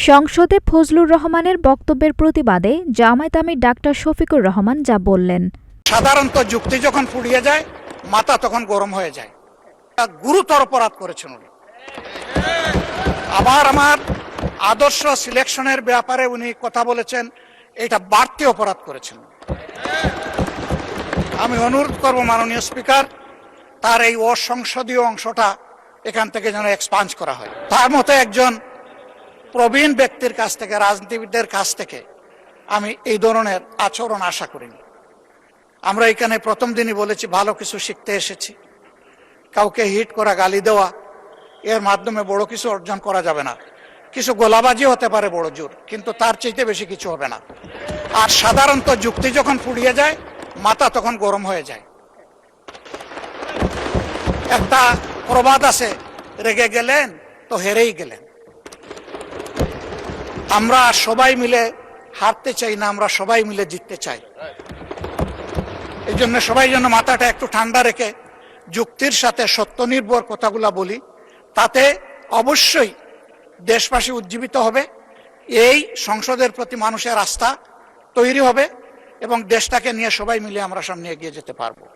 সংসদে ফজলুর রহমানের বক্তব্যের প্রতিবাদে জামায়াত আমির ডাক্তার শফিকুর রহমান যা বললেন। সাধারণত যুক্তি যখন ফুরিয়ে যায় মাথা তখন গরম হয়ে যায়। গুরুতর অপরাধ করেছেন উনি। আমার আদর্শ সিলেকশনের ব্যাপারে উনি কথা বলেছেন, এটা বাড়তি অপরাধ করেছেন। আমি অনুরোধ করব মাননীয় স্পিকার, তার এই অসংসদীয় অংশটা এখান থেকে যেন এক্সপাঞ্জ করা হয়। তার মতো একজন প্রবীণ ব্যক্তির কাছ থেকে, রাজনীতিবিদদের কাছ থেকে আমি এই ধরনের আচরণ আশা করিনি। আমরা এখানে প্রথম দিনই বলেছি ভালো কিছু শিখতে এসেছি। কাউকে হিট করা, গালি দেওয়া, এর মাধ্যমে বড় কিছু অর্জন করা যাবে না। কিছু গোলাবাজি হতে পারে বড় জোর, কিন্তু তার চাইতে বেশি কিছু হবে না। আর সাধারণত যুক্তি যখন ফুরিয়ে যায় মাথা তখন গরম হয়ে যায়। একটা প্রবাদ আছে, রেগে গেলেন তো হেরেই গেলেন। আমরা সবাই মিলে হারতে চাই না, আমরা সবাই মিলে জিততে চাই। এই জন্য সবাই যেন মাথাটা একটু ঠান্ডা রেখে যুক্তির সাথে সত্য নির্ভর কথাগুলা বলি, তাতে অবশ্যই দেশবাসী উজ্জীবিত হবে, এই সংসদের প্রতি মানুষের আস্থা তৈরি হবে এবং দেশটাকে নিয়ে সবাই মিলে আমরা সামনে এগিয়ে যেতে পারবো।